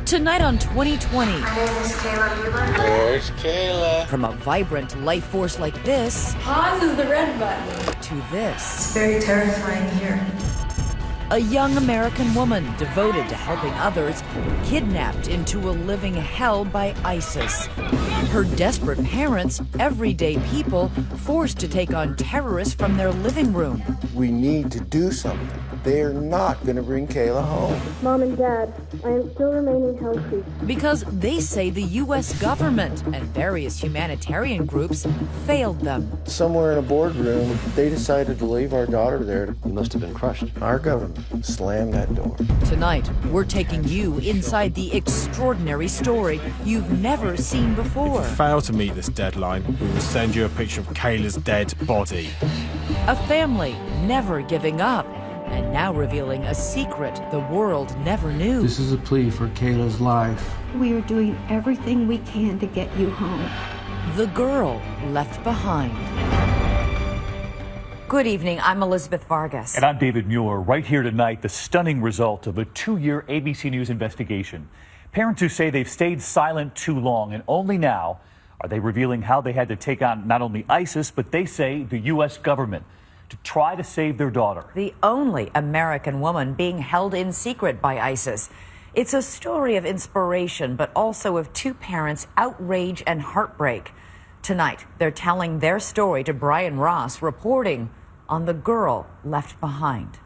Tonight on 2020. My name is Kayla Mueller. There's Kayla. From a vibrant life force like this. Pause is the red button. To this. It's very terrifying here. A young American woman devoted to helping others, kidnapped into a living hell by ISIS. Her desperate parents, everyday people, forced to take on terrorists from their living room. We need to do something. They're not going to bring Kayla home. Mom and Dad, I am still remaining healthy. Because they say the U.S. government and various humanitarian groups failed them. Somewhere in a boardroom, they decided to leave our daughter there. You must have been crushed. Our government slammed that door. Tonight, we're taking you inside the extraordinary story you've never seen before. If you fail to meet this deadline, we will send you a picture of Kayla's dead body. A family never giving up, and now revealing a secret the world never knew. This is a plea for Kayla's life. We are doing everything we can to get you home. The girl left behind. Good evening, I'm Elizabeth Vargas. And I'm David Mueller. Right here tonight, the stunning result of a 2-year ABC News investigation. Parents who say they've stayed silent too long, and only now are they revealing how they had to take on not only ISIS, but they say the U.S. government to try to save their daughter. The only American woman being held in secret by ISIS. It's a story of inspiration, but also of two parents' outrage and heartbreak. Tonight, they're telling their story to Brian Ross, reporting on the girl left behind.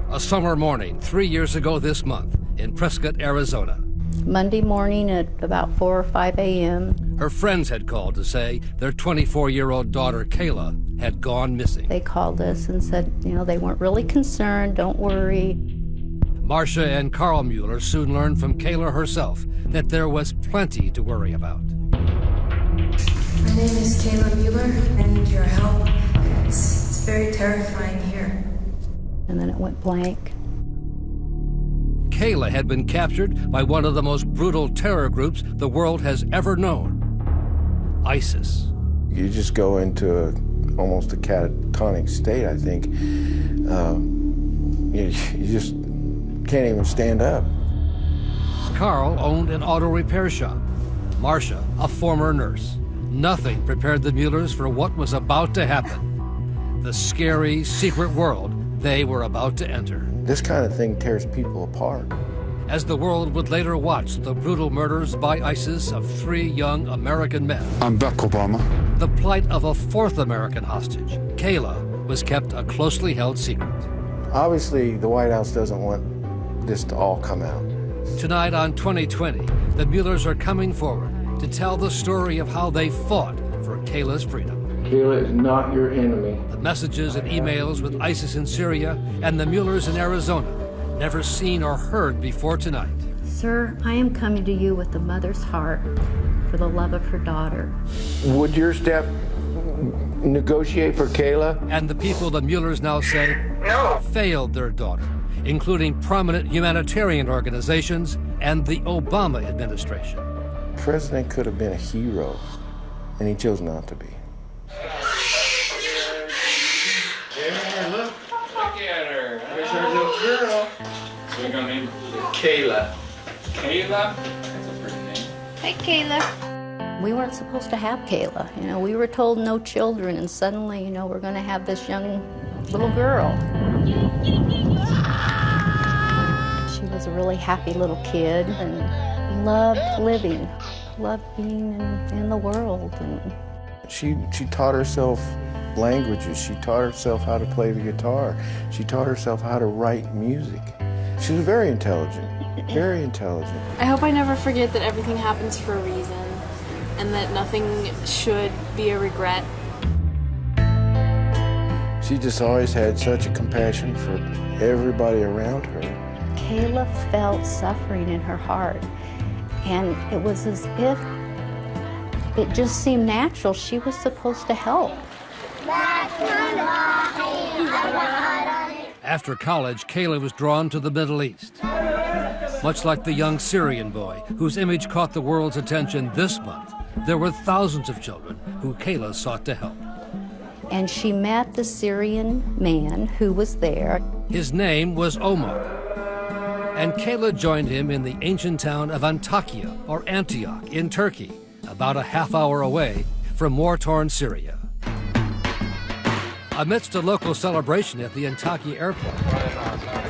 A summer morning 3 years ago this month in Prescott, Arizona. Monday morning at about 4 or 5 a.m. Her friends had called to say their 24-year-old daughter, Kayla, had gone missing. They called us and said, they weren't really concerned, don't worry. Marcia and Carl Mueller soon learned from Kayla herself that there was plenty to worry about. My name is Kayla Mueller. I need your help. It's very terrifying here. And then it went blank. Kayla had been captured by one of the most brutal terror groups the world has ever known, ISIS. You just go into almost a catatonic state, I think. You just can't even stand up. Carl owned an auto repair shop. Marcia, a former nurse. Nothing prepared the Muellers for what was about to happen. The scary, secret world they were about to enter. This kind of thing tears people apart. As the world would later watch the brutal murders by ISIS of 3 young American men. I'm Barack Obama. The plight of a 4th American hostage, Kayla, was kept a closely held secret. Obviously, the White House doesn't want this to all come out. Tonight on 2020, the Muellers are coming forward to tell the story of how they fought for Kayla's freedom. Kayla is not your enemy. The messages and emails with ISIS in Syria and the Muellers in Arizona, never seen or heard before tonight. Sir, I am coming to you with a mother's heart for the love of her daughter. Would your staff negotiate for Kayla? And the people the Muellers now say failed their daughter, including prominent humanitarian organizations and the Obama administration. The president could have been a hero, and he chose not to be. Look at her. There's our little girl. So we're gonna name her Kayla. Kayla? That's a pretty name. Hey, Kayla. We weren't supposed to have Kayla. We were told no children, and suddenly, we're going to have this young little girl. She was a really happy little kid and loved living, loved being in the world. And She taught herself languages. She taught herself how to play the guitar. She taught herself how to write music. She was very intelligent, very intelligent. I hope I never forget that everything happens for a reason and that nothing should be a regret. She just always had such a compassion for everybody around her. Kayla felt suffering in her heart, and it was as if it just seemed natural. She was supposed to help. After college, Kayla was drawn to the Middle East. Much like the young Syrian boy whose image caught the world's attention this month, there were thousands of children who Kayla sought to help. And she met the Syrian man who was there. His name was Omar. and Kayla joined him in the ancient town of Antakya, or Antioch, in Turkey, about a half-hour away from war-torn Syria. Amidst a local celebration at the Antakya airport,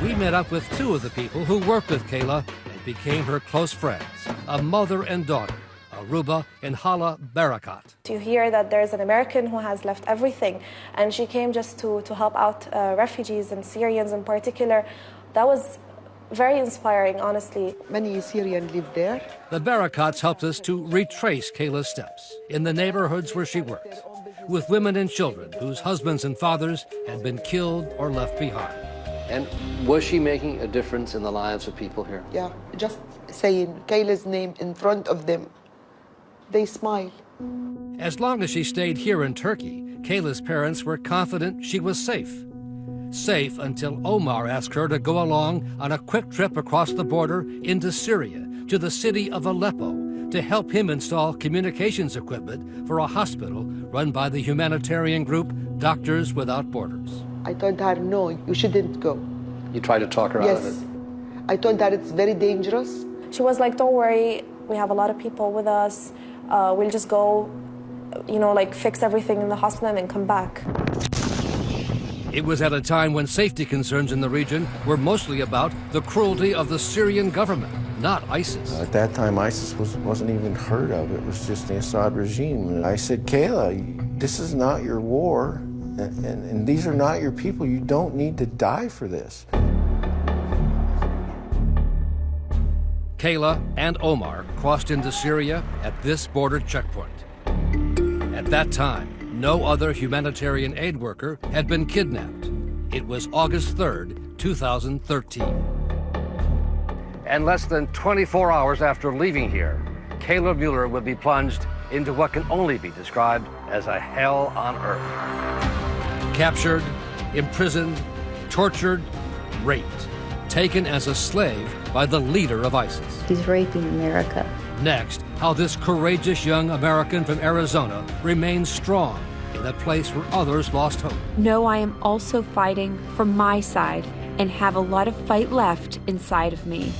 we met up with two of the people who worked with Kayla and became her close friends, a mother and daughter, Aruba and Hala Barakat. You hear that there's an American who has left everything, and she came just to help out refugees and Syrians in particular. That was very inspiring, honestly. Many Syrians live there. The Barakats helped us to retrace Kayla's steps in the neighborhoods where she worked, with women and children whose husbands and fathers had been killed or left behind. And was she making a difference in the lives of people here? Yeah, just saying Kayla's name in front of them, they smile. As long as she stayed here in Turkey, Kayla's parents were confident she was safe. Safe until Omar asked her to go along on a quick trip across the border into Syria to the city of Aleppo to help him install communications equipment for a hospital run by the humanitarian group Doctors Without Borders. I told her, no, you shouldn't go. You tried to talk her out of it? Yes. I told her it's very dangerous. She was like, don't worry, we have a lot of people with us. We'll just go, fix everything in the hospital and then come back. It was at a time when safety concerns in the region were mostly about the cruelty of the Syrian government, not ISIS. At that time, ISIS wasn't even heard of. It was just the Assad regime. And I said, Kayla, this is not your war, and these are not your people. You don't need to die for this. Kayla and Omar crossed into Syria at this border checkpoint. At that time, no other humanitarian aid worker had been kidnapped. It was August 3rd, 2013. And less than 24 hours after leaving here, Kayla Mueller would be plunged into what can only be described as a hell on earth. Captured, imprisoned, tortured, raped, taken as a slave by the leader of ISIS. He's raping America. Next, how this courageous young American from Arizona remains strong in a place where others lost hope. Know I am also fighting for my side and have a lot of fight left inside of me.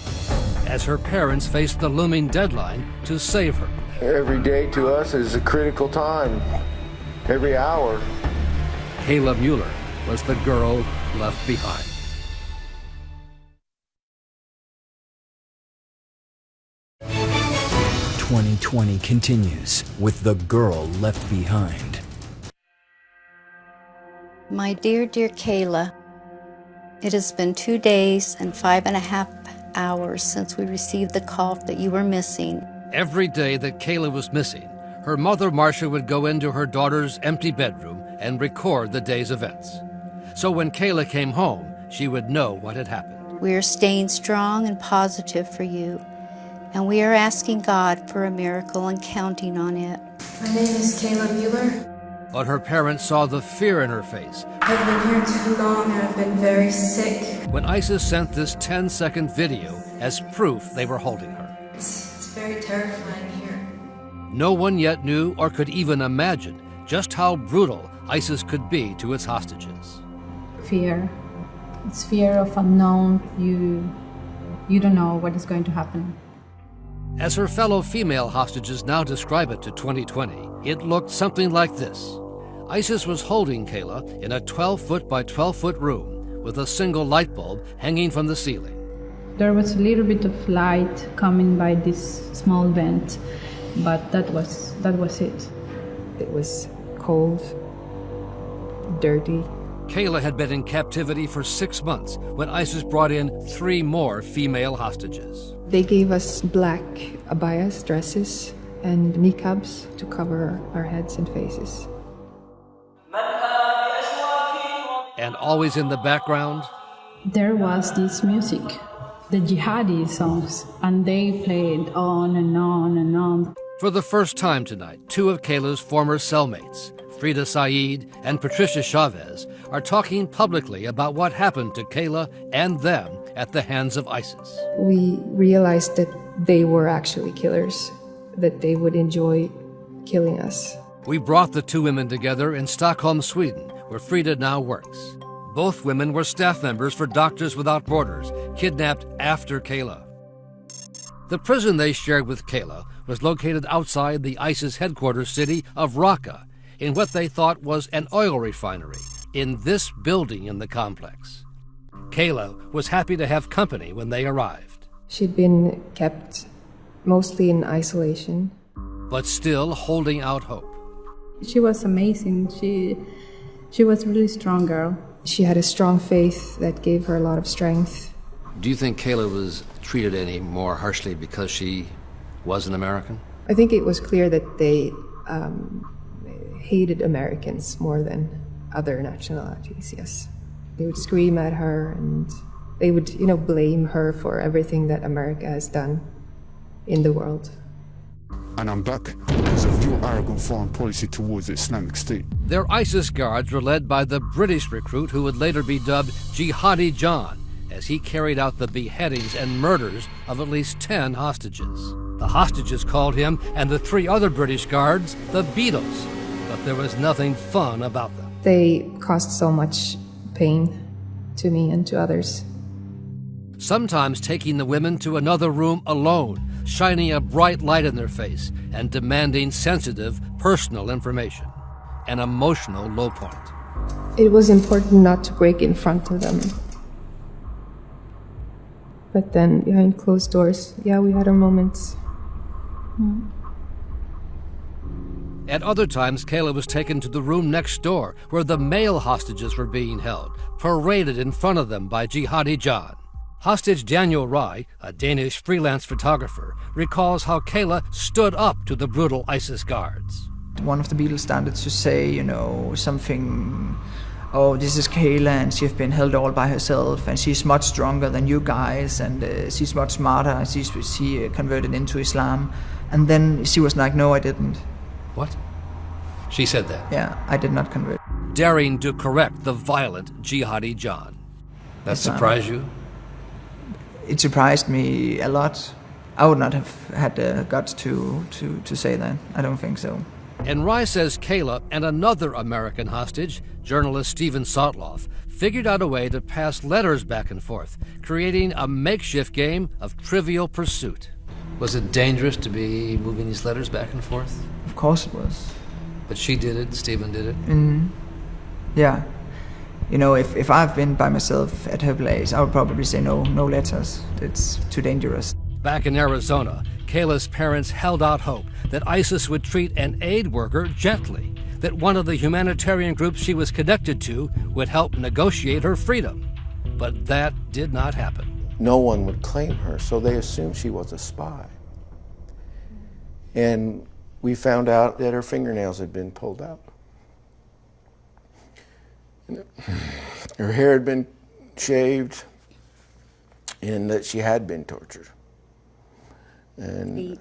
As her parents face the looming deadline to save her. Every day to us is a critical time. Every hour. Kayla Mueller was the girl left behind. "2020 continues with The Girl Left Behind." My dear, dear Kayla, it has been 2 days and 5.5 hours since we received the call that you were missing. Every day that Kayla was missing, her mother, Marcia, would go into her daughter's empty bedroom and record the day's events. So when Kayla came home, she would know what had happened. We are staying strong and positive for you, and we are asking God for a miracle and counting on it. My name is Kayla Mueller. But her parents saw the fear in her face I've been here too long and I've been very sick. when ISIS sent this 10-second video as proof they were holding her. It's very terrifying here. No one yet knew or could even imagine just how brutal ISIS could be to its hostages. Fear. It's fear of unknown. You don't know what is going to happen. As her fellow female hostages now describe it to 2020, it looked something like this. ISIS was holding Kayla in a 12-foot by 12-foot room with a single light bulb hanging from the ceiling. There was a little bit of light coming by this small vent, but that was it. It was cold, dirty. Kayla had been in captivity for 6 months when ISIS brought in 3 more female hostages. They gave us black abayas, dresses, and niqabs to cover our heads and faces. And always in the background, There was this music, the jihadi songs, and they played on and on and on. for the first time tonight, 2 of Kayla's former cellmates, Frida Saeed and Patricia Chavez, are talking publicly about what happened to Kayla and them at the hands of ISIS. We realized that they were actually killers, that they would enjoy killing us. We brought the 2 women together in Stockholm, Sweden, where Frida now works. Both women were staff members for Doctors Without Borders, kidnapped after Kayla. The prison they shared with Kayla was located outside the ISIS headquarters city of Raqqa, in what they thought was an oil refinery, in this building in the complex. Kayla was happy to have company when they arrived. She'd been kept mostly in isolation, but still holding out hope. She was amazing. She was a really strong girl. She had a strong faith that gave her a lot of strength. Do you think Kayla was treated any more harshly because she was an American? I think it was clear that they hated Americans more than other nationalities, yes. They would scream at her and they would, blame her for everything that America has done in the world. And I'm back because of your arrogant foreign policy towards the Islamic State. Their ISIS guards were led by the British recruit who would later be dubbed Jihadi John, as he carried out the beheadings and murders of at least 10 hostages. The hostages called him and the 3 other British guards the Beatles, but there was nothing fun about them. They caused so much pain to me and to others. Sometimes taking the women to another room alone, shining a bright light in their face, and demanding sensitive, personal information. An emotional low point. It was important not to break in front of them. But then, behind closed doors, we had our moments. At other times, Kayla was taken to the room next door, where the male hostages were being held, paraded in front of them by Jihadi John. Hostage Daniel Rai, a Danish freelance photographer, recalls how Kayla stood up to the brutal ISIS guards. One of the Beatles started to say, something, oh, this is Kayla and she's been held all by herself and she's much stronger than you guys and she's much smarter and she converted into Islam. And then she was like, no, I didn't. What? She said that? Yeah, I did not convert. Daring to correct the violent Jihadi John. That surprised you? It surprised me a lot. I would not have had the guts to say that. I don't think so. And Rai says Kayla and another American hostage, journalist Stephen Sotloff, figured out a way to pass letters back and forth, creating a makeshift game of Trivial Pursuit. Was it dangerous to be moving these letters back and forth? Of course it was. But she did it, Stephen did it? Yeah. If I've been by myself at her place, I would probably say no letters. It's too dangerous. Back in Arizona, Kayla's parents held out hope that ISIS would treat an aid worker gently, that one of the humanitarian groups she was connected to would help negotiate her freedom. But that did not happen. No one would claim her, so they assumed she was a spy. And we found out that her fingernails had been pulled out. Her hair had been shaved, and that she had been tortured. And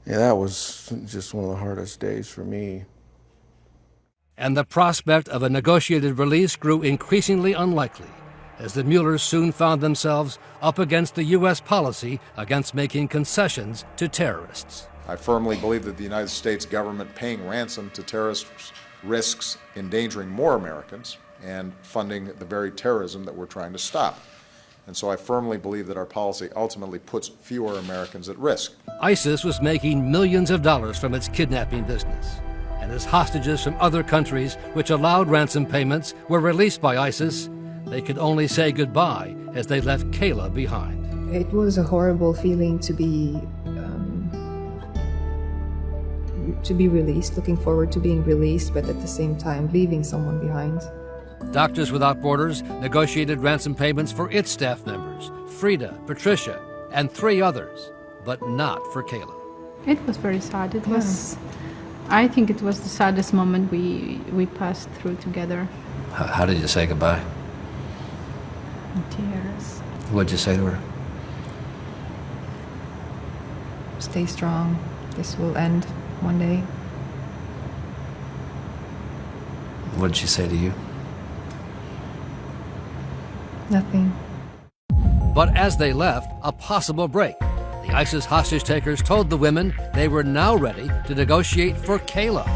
that was just one of the hardest days for me. And the prospect of a negotiated release grew increasingly unlikely, as the Muellers soon found themselves up against the U.S. policy against making concessions to terrorists. I firmly believe that the United States government paying ransom to terrorists risks endangering more Americans and funding the very terrorism that we're trying to stop. And so I firmly believe that our policy ultimately puts fewer Americans at risk. ISIS was making millions of dollars from its kidnapping business. And as hostages from other countries which allowed ransom payments were released by ISIS, they could only say goodbye as they left Kayla behind. It was a horrible feeling to be released, looking forward to being released, but at the same time leaving someone behind. Doctors Without Borders negotiated ransom payments for its staff members, Frida, Patricia, and 3 others, but not for Kayla. It was very sad. I think it was the saddest moment we passed through together. How did you say goodbye? In tears. What'd you say to her? Stay strong. This will end one day. What did she say to you? Nothing. But as they left, a possible break. The The ISIS hostage takers told the women they were now ready to negotiate for Kayla.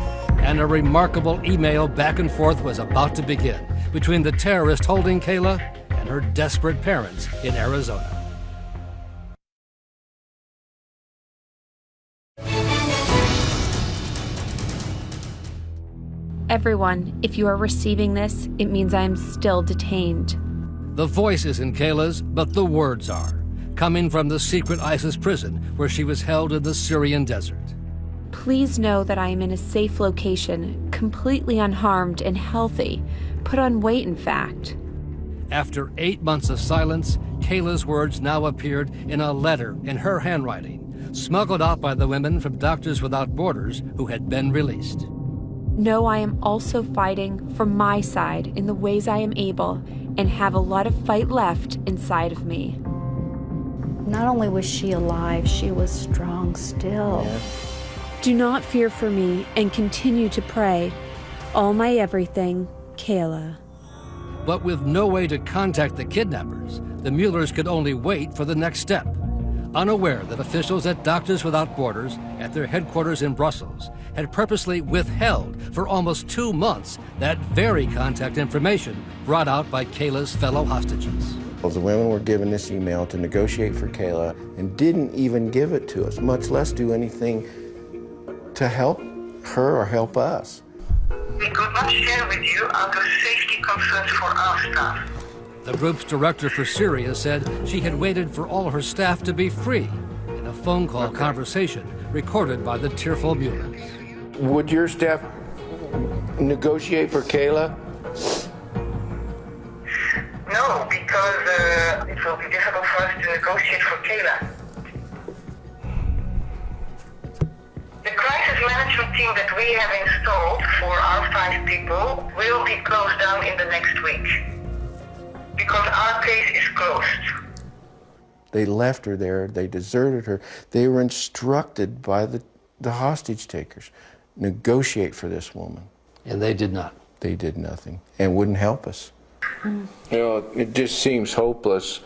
And a remarkable email back and forth was about to begin between the terrorist holding Kayla and her desperate parents in Arizona. Everyone, if you are receiving this, it means I am still detained. The voice isn't Kayla's, but the words are, coming from the secret ISIS prison where she was held in the Syrian desert. Please know that I am in a safe location, completely unharmed and healthy. Put on weight, in fact. After 8 months of silence, Kayla's words now appeared in a letter in her handwriting, smuggled out by the women from Doctors Without Borders who had been released. Know I am also fighting for my side in the ways I am able and have a lot of fight left inside of me. Not only was she alive, she was strong still. Do not fear for me and continue to pray. All my everything, Kayla. But with no way to contact the kidnappers, the Muellers could only wait for the next step. Unaware that officials at Doctors Without Borders, at their headquarters in Brussels, had purposely withheld for almost 2 months that very contact information brought out by Kayla's fellow hostages. The women were given this email to negotiate for Kayla and didn't even give it to us, much less do anything to help her or help us. We could not share with you out of safety concerns for our staff. The group's director for Syria said she had waited for all her staff to be free in a phone call conversation recorded by the tearful Muellers. Would your staff negotiate for Kayla? No, because it will be difficult for us to negotiate for Kayla. The crisis management team that we have installed for our 5 people will be closed down in the next week. Because our case is closed. They left her there, they deserted her. They were instructed by the hostage takers, negotiate for this woman. And they did not. They did nothing and wouldn't help us. You know, it just seems hopeless,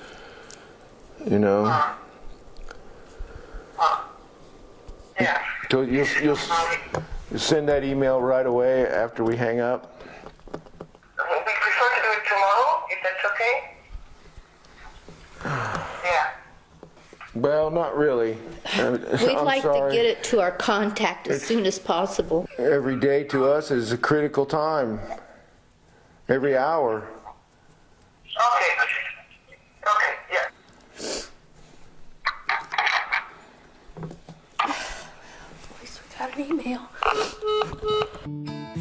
you know. Yeah. So you'll send that email right away after we hang up? We prefer to do it tomorrow, if that's okay. Yeah. Well, not really. We'd like to get it to our contact as soon as possible. Every day to us is a critical time. Every hour. Okay. Okay, yeah. Got an email.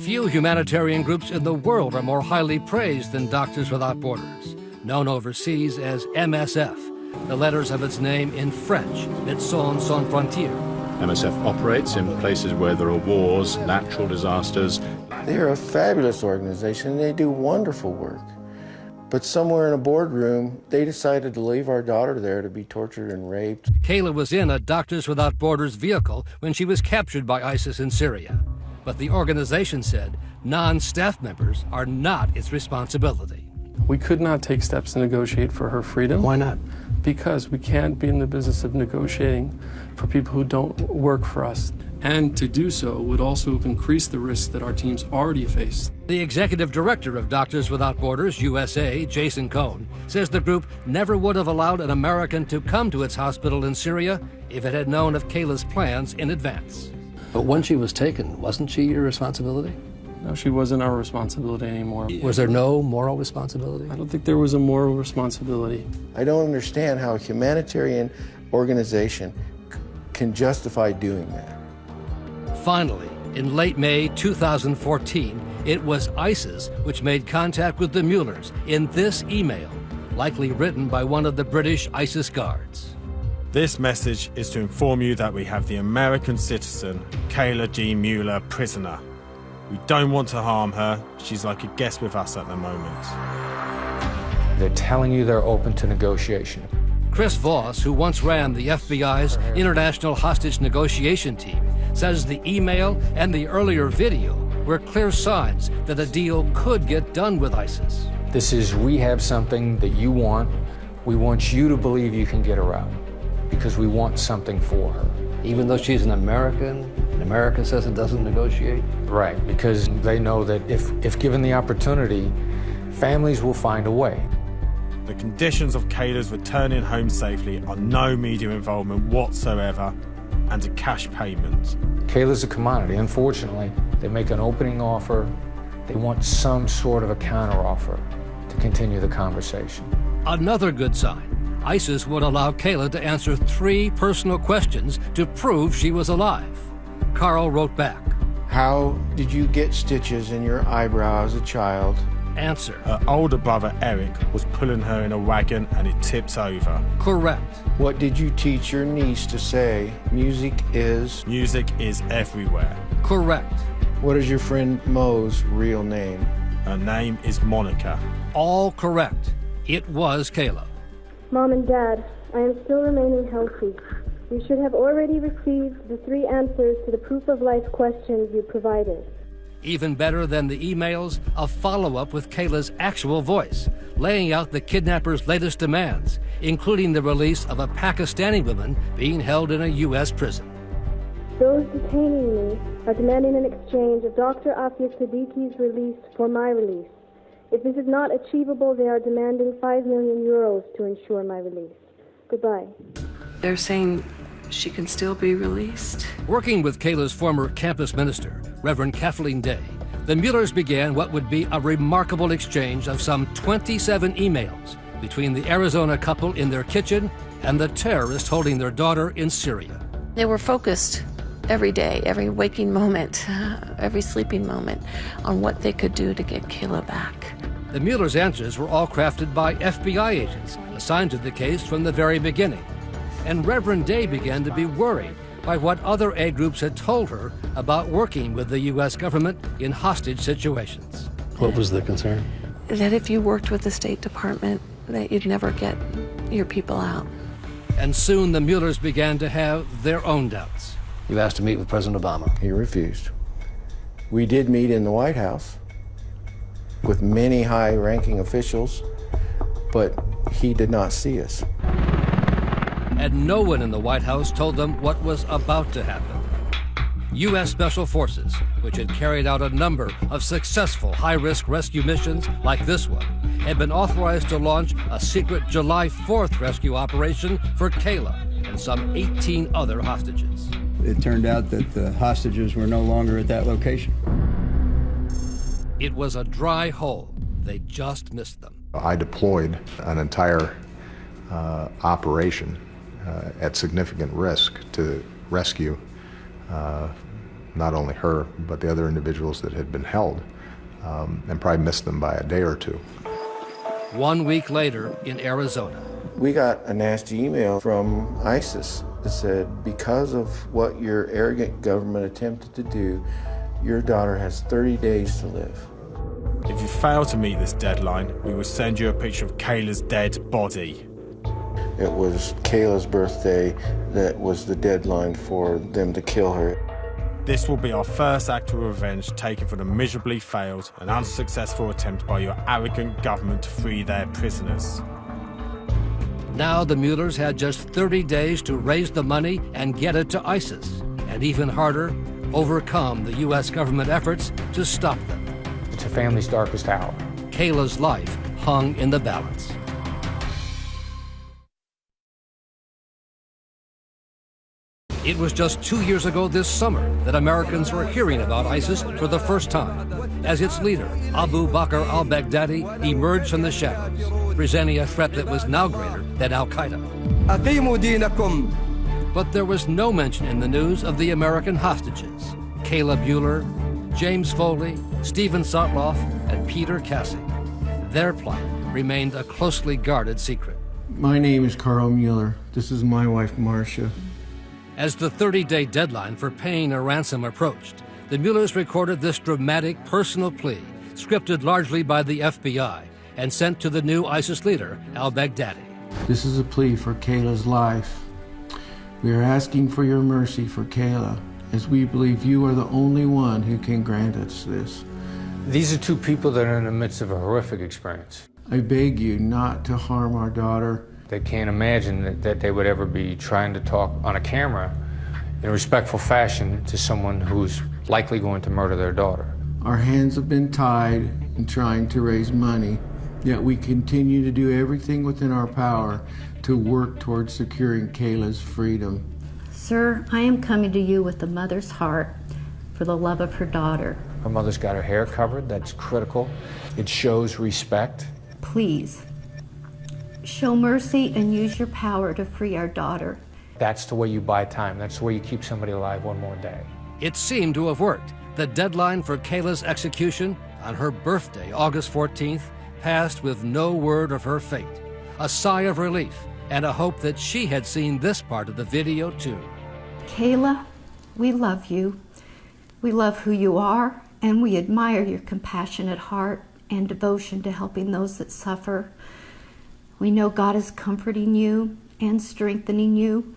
Few humanitarian groups in the world are more highly praised than Doctors Without Borders, known overseas as MSF, the letters of its name in French, Médecins Sans Frontières. MSF operates in places where there are wars, natural disasters. They're a fabulous organization and they do wonderful work. But somewhere in a boardroom, they decided to leave our daughter there to be tortured and raped. Kayla was in a Doctors Without Borders vehicle when she was captured by ISIS in Syria. But the organization said non-staff members are not its responsibility. We could not take steps to negotiate for her freedom. Why not? Because we can't be in the business of negotiating for people who don't work for us. And to do so would also have increased the risks that our teams already faced. The executive director of Doctors Without Borders USA, Jason Cohn, says the group never would have allowed an American to come to its hospital in Syria if it had known of Kayla's plans in advance. But when she was taken, wasn't she your responsibility? No, she wasn't our responsibility anymore. Was there no moral responsibility? I don't think there was a moral responsibility. I don't understand how a humanitarian organization can justify doing that. Finally, in late May 2014, it was ISIS which made contact with the Muellers in this email, likely written by one of the British ISIS guards. This message is to inform you that we have the American citizen, Kayla G. Mueller, prisoner. We don't want to harm her. She's like a guest with us at the moment. They're telling you they're open to negotiation. Chris Voss, who once ran the FBI's International Hostage Negotiation Team, says the email and the earlier video were clear signs that a deal could get done with ISIS. This is, we have something that you want. We want you to believe you can get her out. because we want something for her. Even though she's an American, America says it doesn't negotiate? Right, because they know that if given the opportunity, families will find a way. The conditions of Kayla's returning home safely are no media involvement whatsoever and a cash payment. Kayla's a commodity. Unfortunately, they make an opening offer. They want some sort of a counteroffer to continue the conversation. Another good sign. ISIS would allow Kayla to answer 3 personal questions to prove she was alive. Carl wrote back. How did you get stitches in your eyebrow as a child? Answer. Her older brother, Eric, was pulling her in a wagon and it tips over. Correct. What did you teach your niece to say? Music is? Music is everywhere. Correct. What is your friend Mo's real name? Her name is Monica. All correct. It was Kayla. Mom and Dad, I am still remaining healthy. You should have already received the 3 answers to the proof of life questions you provided. Even better than the emails, a follow-up with Kayla's actual voice, laying out the kidnappers' latest demands, including the release of a Pakistani woman being held in a U.S. prison. Those detaining me are demanding an exchange of Dr. Afia Siddiqui's release for my release. If this is not achievable, they are demanding 5 million euros to ensure my release. Goodbye. They're saying she can still be released. Working with Kayla's former campus minister, Reverend Kathleen Day, the Muellers began what would be a remarkable exchange of some 27 emails between the Arizona couple in their kitchen and the terrorist holding their daughter in Syria. They were focused every day, every waking moment, every sleeping moment, on what they could do to get Kayla back. The Muellers' answers were all crafted by FBI agents assigned to the case from the very beginning. And Reverend Day began to be worried by what other aid groups had told her about working with the U.S. government in hostage situations. What was the concern? That if you worked with the State Department, that you'd never get your people out. And soon the Muellers began to have their own doubts. You asked to meet with President Obama. He refused. We did meet in the White House with many high-ranking officials, but he did not see us. And no one in the White House told them what was about to happen. U.S. Special Forces, which had carried out a number of successful high-risk rescue missions like this one, had been authorized to launch a secret July 4th rescue operation for Kayla and some 18 other hostages. It turned out that the hostages were no longer at that location. It was a dry hole. They just missed them. I deployed an entire operation at significant risk to rescue not only her, but the other individuals that had been held, and probably missed them by a day or two. 1 week later in Arizona. We got a nasty email from ISIS that said, because of what your arrogant government attempted to do, your daughter has 30 days to live. If you fail to meet this deadline, we will send you a picture of Kayla's dead body. It was Kayla's birthday that was the deadline for them to kill her. This will be our first act of revenge taken for the miserably failed and unsuccessful attempt by your arrogant government to free their prisoners. Now the Muellers had just 30 days to raise the money and get it to ISIS, and even harder, overcome the U.S. government efforts to stop them. It's a family's darkest hour. Kayla's life hung in the balance. It was just 2 years ago this summer that Americans were hearing about ISIS for the first time, as its leader, Abu Bakr al-Baghdadi, emerged from the shadows, presenting a threat that was now greater than al-Qaeda. But there was no mention in the news of the American hostages, Kayla Mueller, James Foley, Stephen Sotloff, and Peter Cassie. Their plight remained a closely guarded secret. My name is Carl Mueller. This is my wife, Marcia. As the 30-day deadline for paying a ransom approached, the Muellers recorded this dramatic personal plea, scripted largely by the FBI, and sent to the new ISIS leader, al-Baghdadi. This is a plea for Kayla's life. We are asking for your mercy for Kayla, as we believe you are the only one who can grant us this. These are 2 people that are in the midst of a horrific experience. I beg you not to harm our daughter They can't imagine that they would ever be trying to talk on a camera in a respectful fashion to someone who's likely going to murder their daughter. Our hands have been tied in trying to raise money, yet we continue to do everything within our power to work towards securing Kayla's freedom. Sir, I am coming to you with a mother's heart for the love of her daughter. Her mother's got her hair covered. That's critical. It shows respect. Please, show mercy and use your power to free our daughter. That's the way you buy time. That's the way you keep somebody alive one more day. It seemed to have worked. The deadline for Kayla's execution on her birthday, August 14th, passed with no word of her fate. A sigh of relief and a hope that she had seen this part of the video too. Kayla, we love you. We love who you are, and we admire your compassionate heart and devotion to helping those that suffer. We know God is comforting you and strengthening you.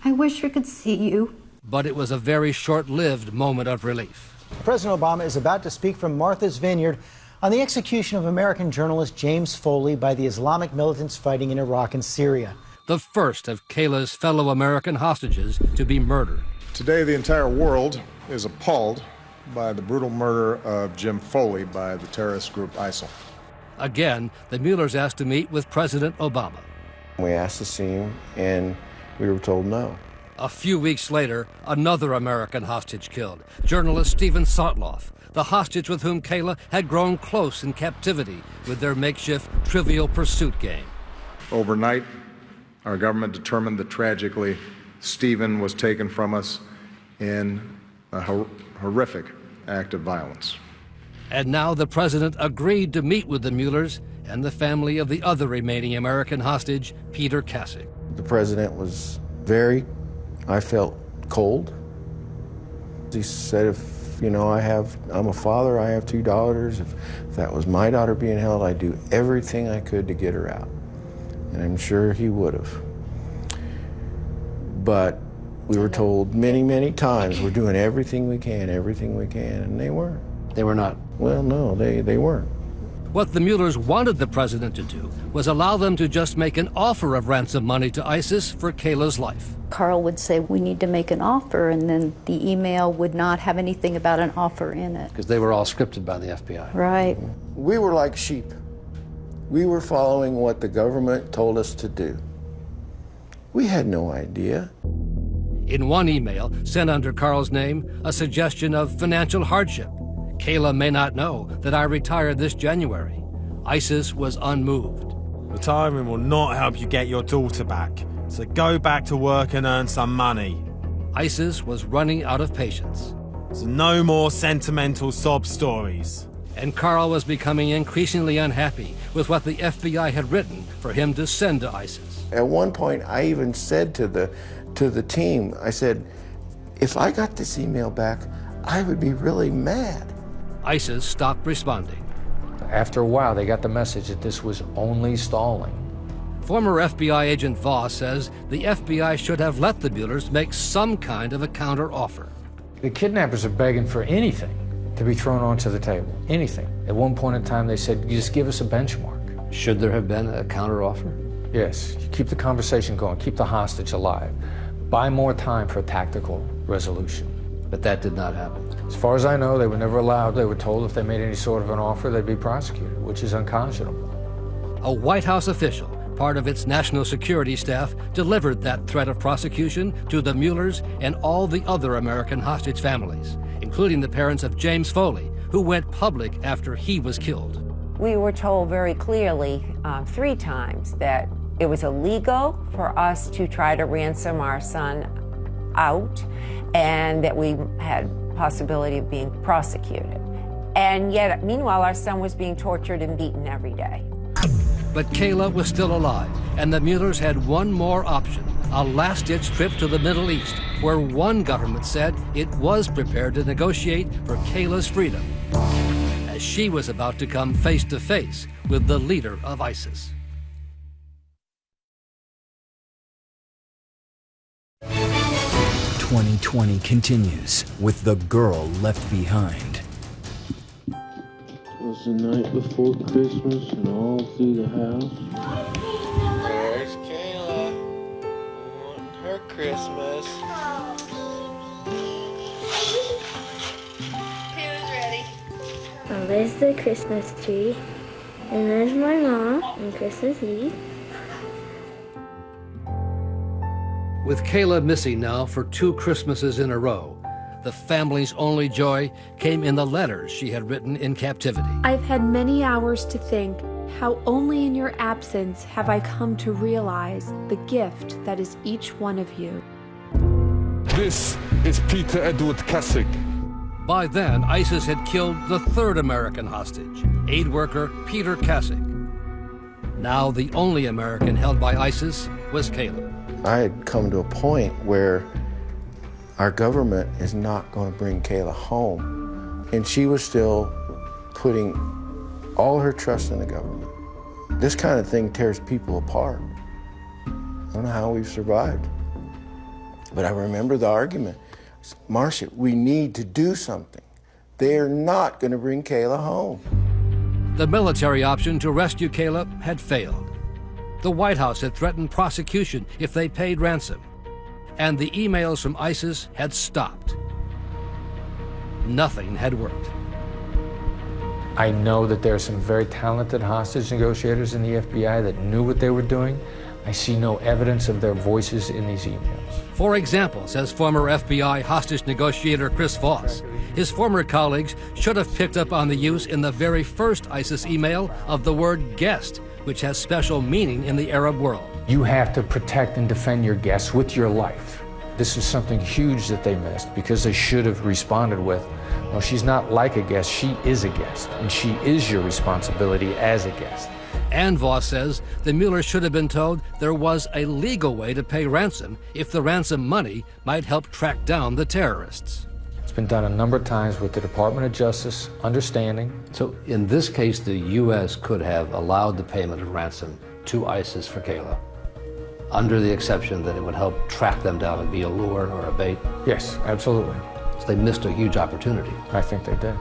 I wish we could see you. But it was a very short-lived moment of relief. President Obama is about to speak from Martha's Vineyard on the execution of American journalist James Foley by the Islamic militants fighting in Iraq and Syria. The first of Kayla's fellow American hostages to be murdered. Today, the entire world is appalled by the brutal murder of Jim Foley by the terrorist group ISIL. Again, the Muellers asked to meet with President Obama. We asked to see him, and we were told no. A few weeks later, another American hostage killed, journalist Stephen Sotloff, the hostage with whom Kayla had grown close in captivity with their makeshift Trivial Pursuit game. Overnight, our government determined that tragically, Stephen was taken from us in a horrific act of violence. And now the president agreed to meet with the Muellers and the family of the other remaining American hostage, Peter Kasich. The president was I felt cold. He said, I'm a father, I have 2 daughters. If that was my daughter being held, I'd do everything I could to get her out. And I'm sure he would have. But we were told many, many times, we're doing everything we can, and they weren't. They were not? Well, no, they weren't. What the Muellers wanted the president to do was allow them to just make an offer of ransom money to ISIS for Kayla's life. Carl would say, we need to make an offer, and then the email would not have anything about an offer in it. Because they were all scripted by the FBI. Right. We were like sheep. We were following what the government told us to do. We had no idea. In one email, sent under Carl's name, a suggestion of financial hardship. Kayla may not know that I retired this January. ISIS was unmoved. Retiring will not help you get your daughter back, so go back to work and earn some money. ISIS was running out of patience. So no more sentimental sob stories. And Carl was becoming increasingly unhappy with what the FBI had written for him to send to ISIS. At one point, I even said to the team, I said, if I got this email back, I would be really mad. ISIS stopped responding. After a while, they got the message that this was only stalling. Former FBI agent Voss says the FBI should have let the Muellers make some kind of a counter-offer. The kidnappers are begging for anything to be thrown onto the table, anything. At one point in time, they said, you just give us a benchmark. Should there have been a counter-offer? Yes, you keep the conversation going, keep the hostage alive. Buy more time for a tactical resolution. But that did not happen. As far as I know, they were never allowed. They were told if they made any sort of an offer, they'd be prosecuted, which is unconscionable. A White House official, part of its national security staff, delivered that threat of prosecution to the Muellers and all the other American hostage families, including the parents of James Foley, who went public after he was killed. We were told very clearly 3 times that it was illegal for us to try to ransom our son out, and that we had possibility of being prosecuted. And yet, meanwhile, our son was being tortured and beaten every day. But Kayla was still alive, and the Muellers had one more option, a last-ditch trip to the Middle East, where one government said it was prepared to negotiate for Kayla's freedom, as she was about to come face-to-face with the leader of ISIS. 2020 continues with The Girl Left Behind. It was the night before Christmas and all through the house. There's Kayla wanting her Christmas. Kayla's ready. There's the Christmas tree, and there's my mom on Christmas Eve. With Kayla missing now for 2 Christmases in a row, the family's only joy came in the letters she had written in captivity. I've had many hours to think how only in your absence have I come to realize the gift that is each one of you. This is Peter Edward Kasich. By then, ISIS had killed the 3rd American hostage, aid worker Peter Kasich. Now the only American held by ISIS was Kayla. I had come to a point where our government is not going to bring Kayla home. And she was still putting all her trust in the government. This kind of thing tears people apart. I don't know how we've survived. But I remember the argument. Marcia, we need to do something. They're not going to bring Kayla home. The military option to rescue Kayla had failed. The White House had threatened prosecution if they paid ransom. And the emails from ISIS had stopped. Nothing had worked. I know that there are some very talented hostage negotiators in the FBI that knew what they were doing. I see no evidence of their voices in these emails. For example, says former FBI hostage negotiator Chris Voss, his former colleagues should have picked up on the use in the very first ISIS email of the word guest, which has special meaning in the Arab world. You have to protect and defend your guests with your life. This is something huge that they missed because they should have responded with, well, she's not like a guest, she is a guest, and she is your responsibility as a guest. And Voss says the Muellers should have been told there was a legal way to pay ransom if the ransom money might help track down the terrorists. It's been done a number of times with the Department of Justice understanding. So in this case, the U.S. could have allowed the payment of ransom to ISIS for Kayla, under the exception that it would help track them down and be a lure or a bait? Yes, absolutely. So they missed a huge opportunity. I think they did.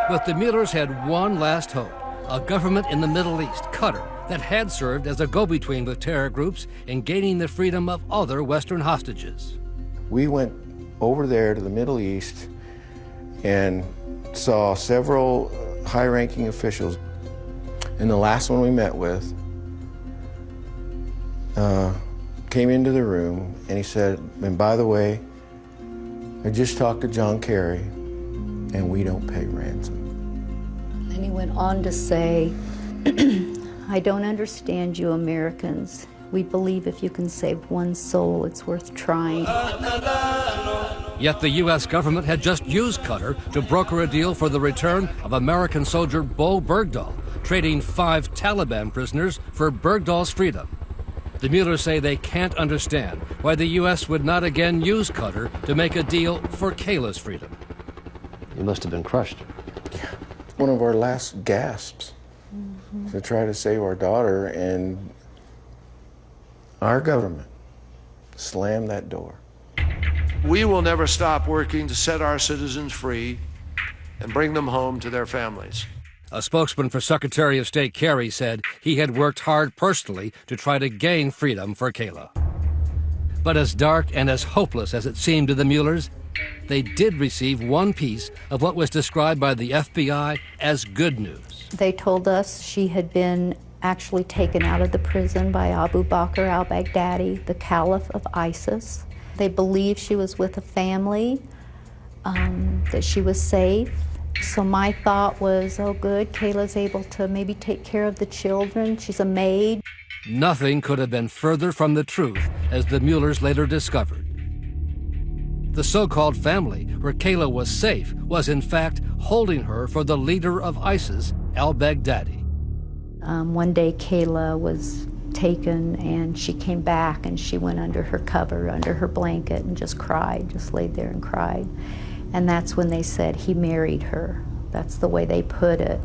But the Muellers had one last hope, a government in the Middle East, Qatar, that had served as a go-between with terror groups in gaining the freedom of other Western hostages. We went over there to the Middle East and saw several high-ranking officials. And the last one we met with came into the room and he said, and by the way, I just talked to John Kerry and we don't pay ransom. And he went on to say, I don't understand you Americans. We believe if you can save one soul, it's worth trying. Yet the U.S. government had just used Qatar to broker a deal for the return of American soldier Bo Bergdahl, trading 5 Taliban prisoners for Bergdahl's freedom. The Muellers say they can't understand why the U.S. would not again use Qatar to make a deal for Kayla's freedom. You must have been crushed. One of our last gasps to try to save our daughter, and our government slammed that door. We will never stop working to set our citizens free and bring them home to their families. A spokesman for Secretary of State Kerry said he had worked hard personally to try to gain freedom for Kayla. But as dark and as hopeless as it seemed to the Muellers, they did receive one piece of what was described by the FBI as good news. They told us she had been actually taken out of the prison by Abu Bakr al-Baghdadi, the Caliph of ISIS. They believed she was with a family, that she was safe. So my thought was, oh good, Kayla's able to maybe take care of the children. She's a maid. Nothing could have been further from the truth, as the Muellers later discovered. The so-called family where Kayla was safe was in fact holding her for the leader of ISIS, al-Baghdadi. One day Kayla was taken and she came back and she went under her cover, under her blanket, and just cried, just laid there and cried. And that's when they said he married her. That's the way they put it.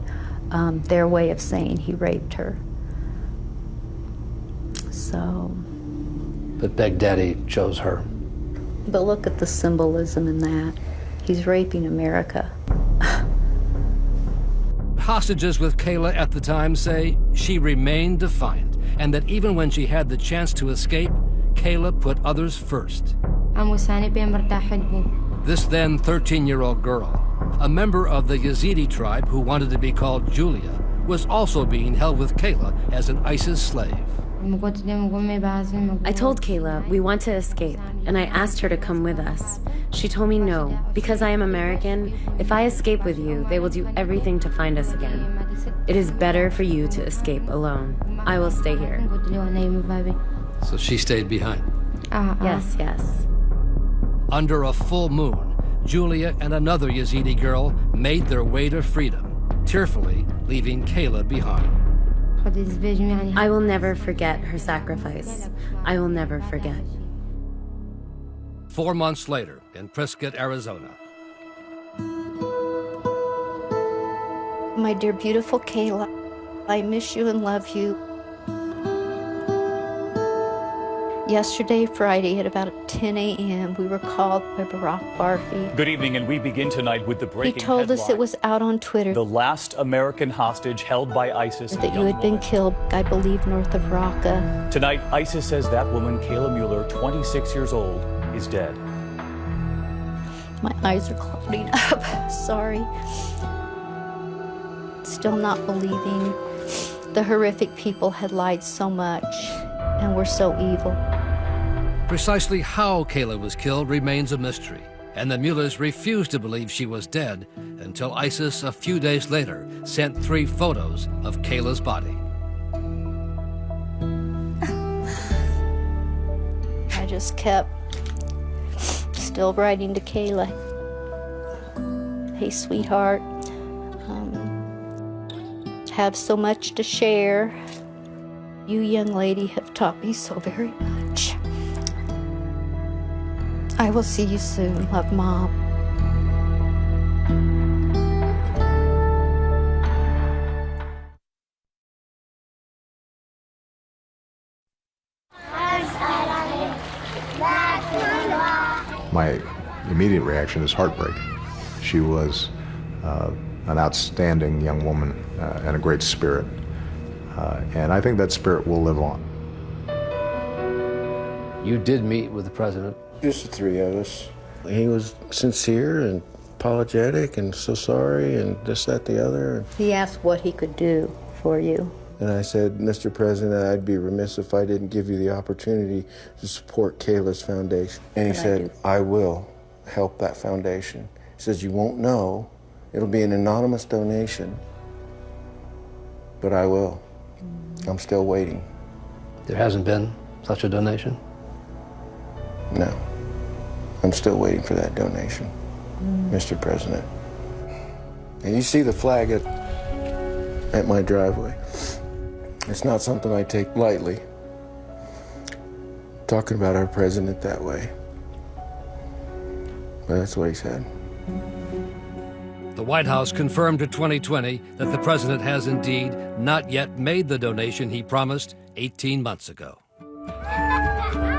Their way of saying he raped her. So. But Baghdadi chose her. But look at the symbolism in that. He's raping America. hostages with Kayla at the time say she remained defiant, and that even when she had the chance to escape, Kayla put others first. This then 13-year-old girl, a member of the Yazidi tribe who wanted to be called Julia, was also being held with Kayla as an ISIS slave. I told Kayla we want to escape, and I asked her to come with us. She told me no, because I am American. If I escape with you, they will do everything to find us again. It is better for you to escape alone. I will stay here. So she stayed behind. Yes, yes. Under a full moon, Julia and another Yazidi girl made their way to freedom, tearfully leaving Kayla behind. I will never forget her sacrifice. I will never forget. 4 months later, in Prescott, Arizona. My dear, beautiful Kayla, I miss you and love you. Yesterday, Friday, at about 10 a.m., we were called by Barack Barfi. Good evening, and we begin tonight with the breaking He told us it was out on Twitter. The last American hostage held by ISIS. That you had been killed, I believe, north of Raqqa. Tonight, ISIS says that woman, Kayla Mueller, 26 years old, is dead. My eyes are clouding up. Sorry. Still not believing. The horrific people had lied so much and were so evil. Precisely how Kayla was killed remains a mystery, and the Muellers refused to believe she was dead until ISIS, a few days later, sent 3 photos of Kayla's body. I just kept still writing to Kayla. Hey, sweetheart, have so much to share. You, young lady, have taught me so very much. I will see you soon. Love, Mom. My immediate reaction is heartbreak. She was an outstanding young woman and a great spirit. And I think that spirit will live on. You did meet with the president. Just the 3 of us. He was sincere and apologetic and so sorry and this, that, the other. He asked what he could do for you. And I said, Mr. President, I'd be remiss if I didn't give you the opportunity to support Kayla's foundation. And he said, I will help that foundation. He says, you won't know. It'll be an anonymous donation, but I will. I'm still waiting. There hasn't been such a donation? No. I'm still waiting for that donation, Mr. President. And you see the flag at my driveway. It's not something I take lightly, talking about our president that way. But that's what he said. The White House confirmed in 2020 that the president has indeed not yet made the donation he promised 18 months ago.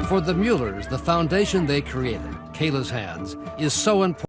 For the Muellers, the foundation they created, Kayla's Hands, is so important.